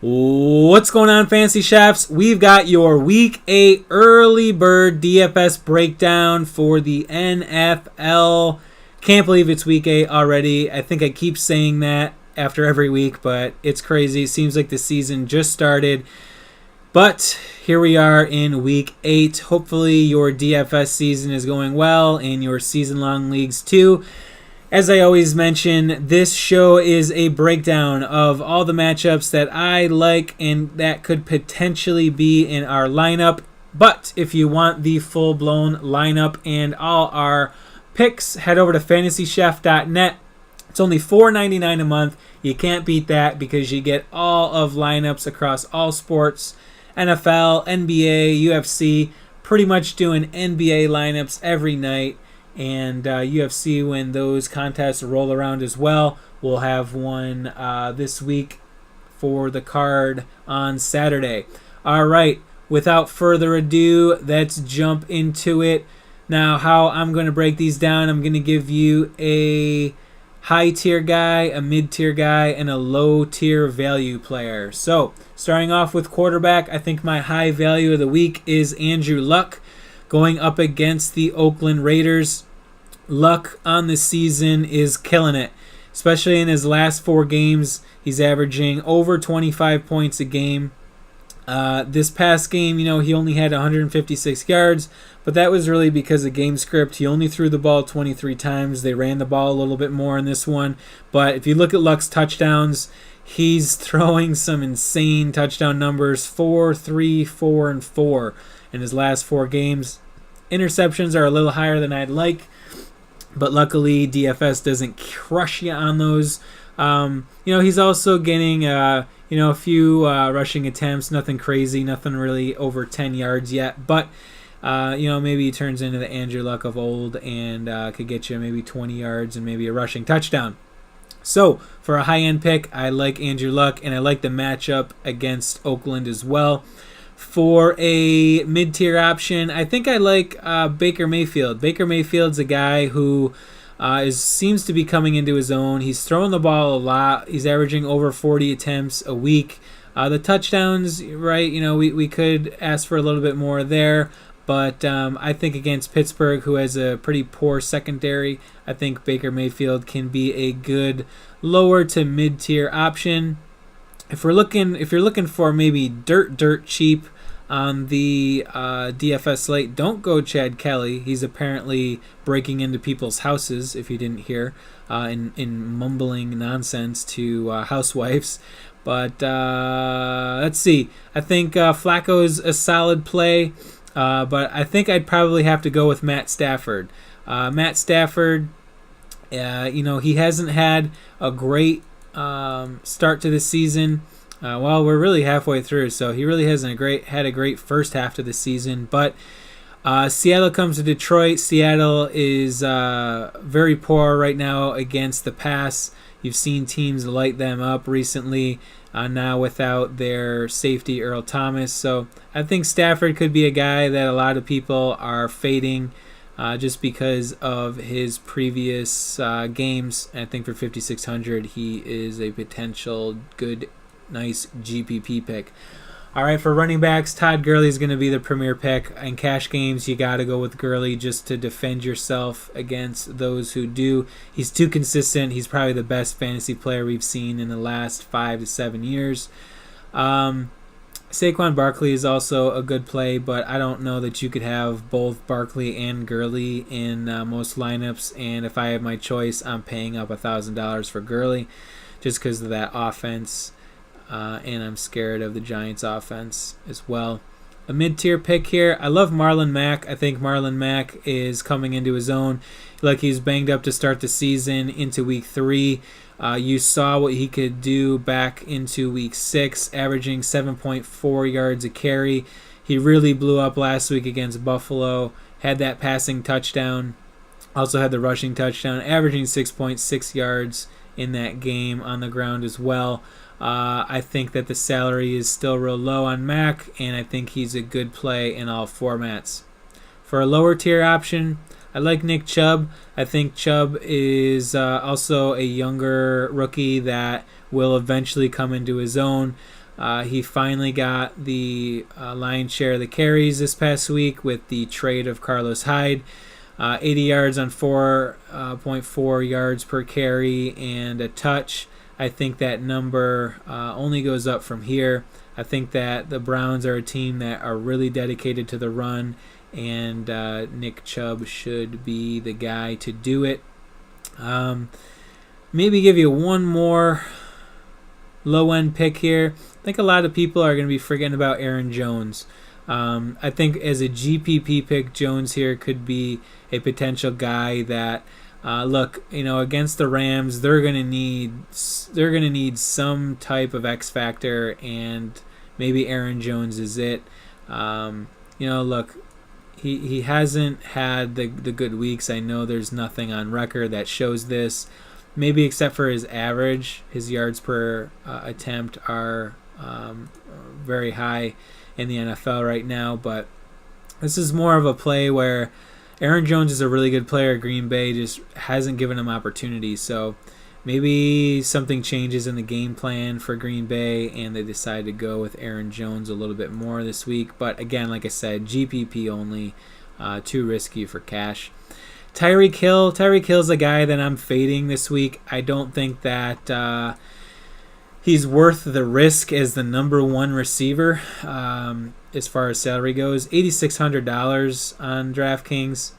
What's going on, Fantasy Chefs? We've got your Week 8 early bird DFS breakdown for the NFL. Can't believe it's Week 8 already. I think I keep saying that after every week, but it's crazy. It seems like the season just started. But here we are in Week 8. Hopefully your DFS season is going well and your season-long leagues too. As I always mention, this show is a breakdown of all the matchups that I like and that could potentially be in our lineup. But if you want the full-blown lineup and all our picks, head over to Fantasy.Chef.net. It's only $4.99 a month. You can't beat that because you get all of lineups across all sports, NFL, NBA, UFC, pretty much doing NBA lineups every night. And UFC, when those contests roll around as well, we'll have one this week for the card on Saturday. All right, without further ado, let's jump into it. Now, how I'm going to break these down, I'm going to give you a high-tier guy, a mid-tier guy, and a low-tier value player. So, starting off with quarterback, I think my high value of the week is Andrew Luck going up against the Oakland Raiders. Luck on the season is killing it, especially in his last 4 games. He's averaging over 25 points a game. This past game, he only had 156 yards, but that was really because of game script. He only threw the ball 23 times. They ran the ball a little bit more in this one. But if you look at Luck's touchdowns, he's throwing some insane touchdown numbers, 4, 3, 4, and 4 in his last 4 games. Interceptions are a little higher than I'd like, but luckily DFS doesn't crush you on those. He's also getting a few rushing attempts, nothing crazy, nothing really over 10 yards yet, but maybe he turns into the Andrew Luck of old and could get you maybe 20 yards and maybe a rushing touchdown. So for a high-end pick, I like Andrew Luck, and I like the matchup against Oakland as well. For a mid-tier option, I think I like Baker Mayfield. Baker Mayfield's a guy who seems to be coming into his own. He's throwing the ball a lot. He's averaging over 40 attempts a week. The touchdowns, right, we could ask for a little bit more there. But I think against Pittsburgh, who has a pretty poor secondary, I think Baker Mayfield can be a good lower to mid-tier option. If you're looking for maybe dirt cheap on the DFS slate, don't go Chad Kelly. He's apparently breaking into people's houses, if you didn't hear, in mumbling nonsense to housewives. But let's see. I think Flacco's a solid play, but I think I'd probably have to go with Matt Stafford. Matt Stafford, he hasn't had a great start to the season. We're really halfway through, so he really hasn't had a great first half to the season. But Seattle comes to Detroit. Seattle is very poor right now against the pass. You've seen teams light them up recently, now without their safety Earl Thomas. So I think Stafford could be a guy that a lot of people are fading just because of his previous games. And I think for 5,600, he is a potential good, nice GPP pick. All right, for running backs, Todd Gurley is going to be the premier pick. In cash games, you got to go with Gurley just to defend yourself against those who do. He's too consistent. He's probably the best fantasy player we've seen in the last 5 to 7 years. Saquon Barkley is also a good play, but I don't know that you could have both Barkley and Gurley in most lineups. And if I have my choice, I'm paying up $1,000 for Gurley just because of that offense. And I'm scared of the Giants' offense as well. A mid-tier pick here. I love Marlon Mack. I think Marlon Mack is coming into his own. Like, he's banged up to start the season into Week 3. You saw what he could do back into Week 6, averaging 7.4 yards a carry. He really blew up last week against Buffalo. Had that passing touchdown. Also had the rushing touchdown, averaging 6.6 yards in that game on the ground as well. I think that the salary is still real low on Mac, and I think he's a good play in all formats. For a lower tier option, I like Nick Chubb. I think Chubb is also a younger rookie that will eventually come into his own. He finally got the lion's share of the carries this past week with the trade of Carlos Hyde. 80 yards on 4.4 yards per carry and a touch. I think that number only goes up from here. I think that the Browns are a team that are really dedicated to the run, and Nick Chubb should be the guy to do it. Maybe give you one more low-end pick here. I think a lot of people are going to be forgetting about Aaron Jones. I think as a GPP pick, Jones here could be a potential guy that, against the Rams, they're going to need some type of X factor, and maybe Aaron Jones is it. He hasn't had the good weeks. I know there's nothing on record that shows this. Maybe except for his average, his yards per attempt are very high in the NFL right now. But this is more of a play where Aaron Jones is a really good player. Green Bay just hasn't given him opportunities. So maybe something changes in the game plan for Green Bay and they decide to go with Aaron Jones a little bit more this week. But again, like I said, GPP only, too risky for cash. Tyreek Hill's a guy that I'm fading this week. I don't think that he's worth the risk as the number one receiver as far as salary goes. $8,600 on DraftKings.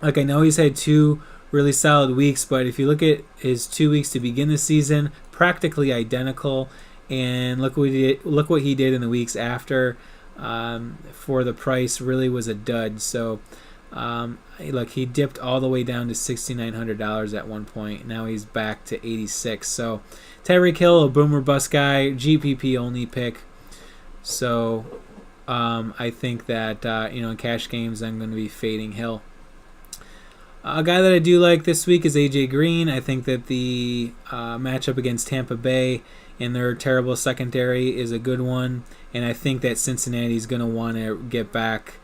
Like, I know he's had 2 really solid weeks, but if you look at his 2 weeks to begin the season, practically identical. And look what he did in the weeks after. For the price, really was a dud. So he dipped all the way down to $6,900 at one point. Now he's back to $86. So Tyreek Hill, a boomer bust guy, GPP only pick. So I think that in cash games I'm going to be fading Hill. A guy that I do like this week is AJ Green. I think that the matchup against Tampa Bay and their terrible secondary is a good one, and I think that Cincinnati is going to want to get back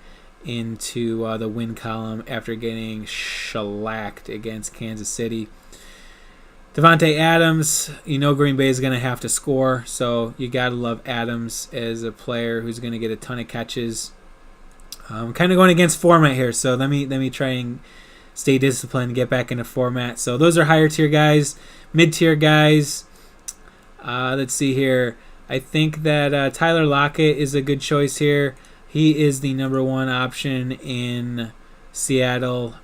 into the win column after getting shellacked against Kansas City. Devontae Adams, Green Bay is going to have to score, so you got to love Adams as a player who's going to get a ton of catches. I'm kind of going against format here, so let me try and stay disciplined and get back into format. So those are higher tier guys. Mid-tier guys, let's see here. I think that Tyler Lockett is a good choice here. He is the number one option in Seattle.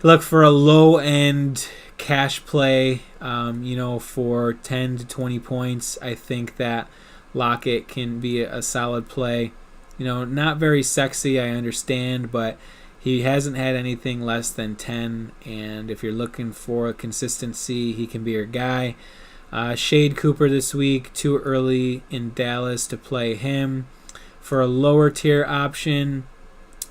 Look for a low-end cash play, for 10 to 20 points. I think that Lockett can be a solid play. Not very sexy, I understand, but he hasn't had anything less than 10, and if you're looking for consistency, he can be your guy. Shade Cooper this week, too early in Dallas to play him. For a lower tier option,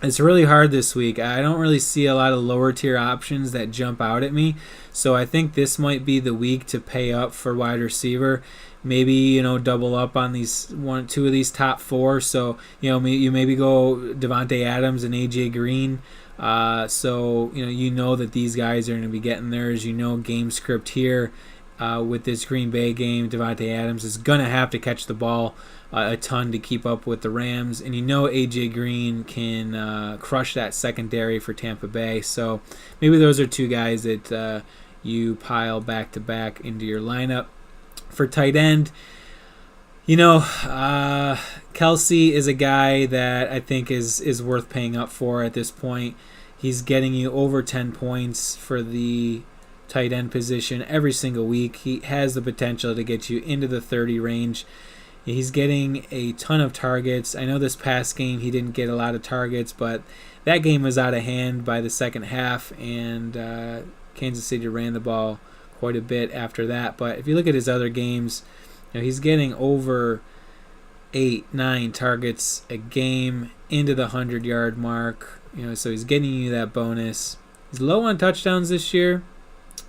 it's really hard this week. I don't really see a lot of lower tier options that jump out at me, so I think this might be the week to pay up for wide receiver. Maybe double up on two of these top 4. So you maybe go Devontae Adams and AJ Green. So that these guys are going to be getting theirs. Game script here with this Green Bay game, Devontae Adams is going to have to catch the ball a ton to keep up with the Rams, and AJ Green can crush that secondary for Tampa Bay. So maybe those are 2 guys that you pile back to back into your lineup. For tight end, Kelsey is a guy that I think is worth paying up for at this point. He's getting you over 10 points for the tight end position every single week. He has the potential to get you into the 30 range. He's getting a ton of targets. I know this past game he didn't get a lot of targets, but that game was out of hand by the second half, and Kansas City ran the ball quite a bit after that. But if you look at his other games, he's getting over 8-9 targets a game into the 100-yard mark. So he's getting you that bonus. He's low on touchdowns this year,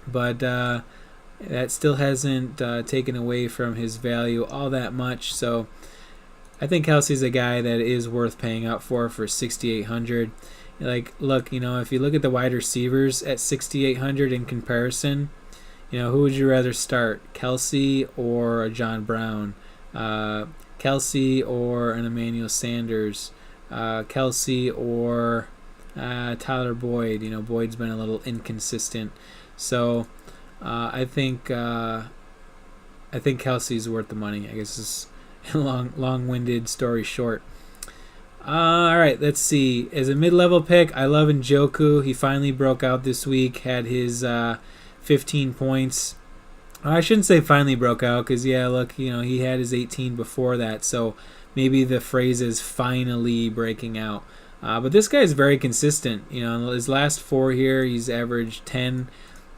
but that still hasn't taken away from his value all that much. So I think Kelsey's a guy that is worth paying up for $6,800. Look, if you look at the wide receivers at $6,800 in comparison, who would you rather start, Kelsey or John Brown? Kelsey or an Emmanuel Sanders, Kelsey or Tyler Boyd. Boyd's been a little inconsistent, so I think Kelsey's worth the money. I guess it's a long-winded story short. All right, let's see. As a mid-level pick, I love Njoku. He finally broke out this week, had his 15 points. I shouldn't say finally broke out because, yeah, look, he had his 18 before that. So maybe the phrase is finally breaking out. But this guy is very consistent. His last 4 here, he's averaged 10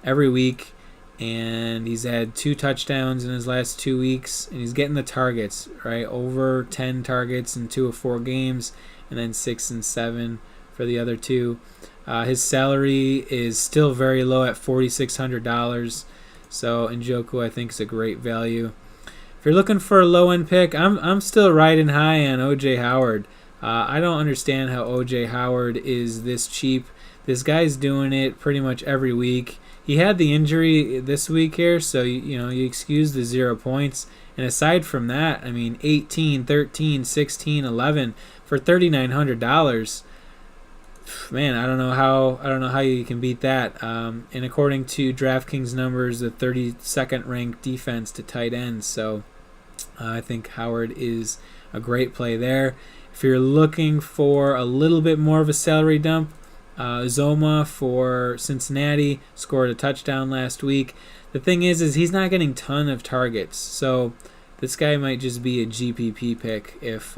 every week. And he's had 2 touchdowns in his last 2 weeks. And he's getting the targets, right? Over 10 targets in 2 of 4 games. And then 6 and 7 for the other 2. His salary is still very low at $4,600. So Njoku, I think, is a great value. If you're looking for a low-end pick, I'm still riding high on O.J. Howard. I don't understand how O.J. Howard is this cheap. This guy's doing it pretty much every week. He had the injury this week here, so you excuse the 0 points. And aside from that, 18, 13, 16, 11 for $3,900. Man, I don't know how you can beat that. And according to Draftkings numbers, the 32nd ranked defense to tight ends. So I think Howard is a great play there. If you're looking for a little bit more of a salary dump, Zoma for Cincinnati scored a touchdown last week. The thing is he's not getting a ton of targets, so this guy might just be a GPP pick if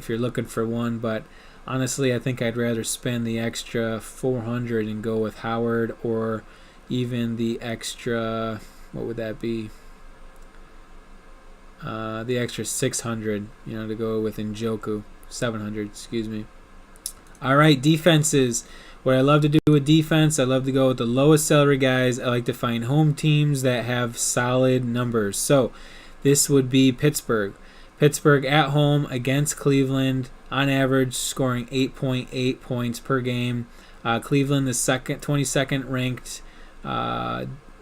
you're looking for one. But honestly, I think I'd rather spend the extra $400 and go with Howard, or even the extra, what would that be? The extra $600, to go with Njoku. $700, excuse me. All right, defenses. What I love to do with defense, I love to go with the lowest salary guys. I like to find home teams that have solid numbers. So this would be Pittsburgh. Pittsburgh at home against Cleveland, on average scoring 8.8 points per game. Cleveland, the 22nd ranked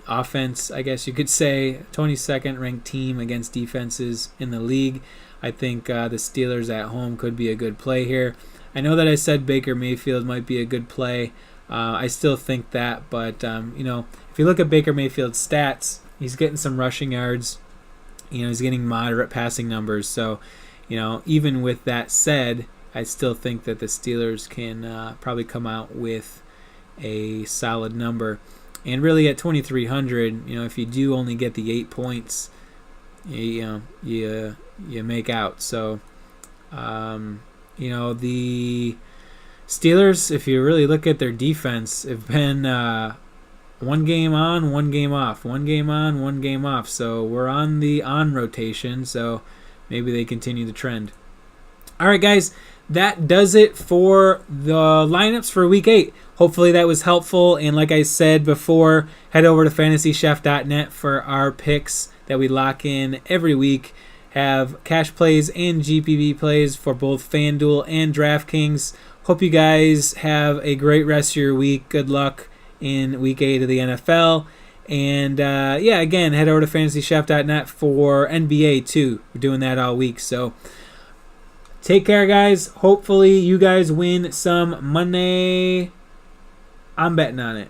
offense, I guess you could say, 22nd ranked team against defenses in the league. I think the Steelers at home could be a good play here. I know that I said Baker Mayfield might be a good play. I still think that, but if you look at Baker Mayfield's stats, he's getting some rushing yards. He's getting moderate passing numbers. So, even with that said, I still think that the Steelers can probably come out with a solid number. And really at 2,300, if you do only get the 8 points, you make out. So, the Steelers, if you really look at their defense, have been one game on, one game off, one game on, one game off. So we're on the on rotation, so maybe they continue the trend. All right, guys, that does it for the lineups for Week 8. Hopefully that was helpful. And like I said before, head over to FantasyChef.net for our picks that we lock in every week. Have cash plays and GPP plays for both FanDuel and DraftKings. Hope you guys have a great rest of your week. Good luck in Week 8 of the NFL. And, again, head over to FantasyChef.net for NBA, too. We're doing that all week. So, take care, guys. Hopefully you guys win some money. I'm betting on it.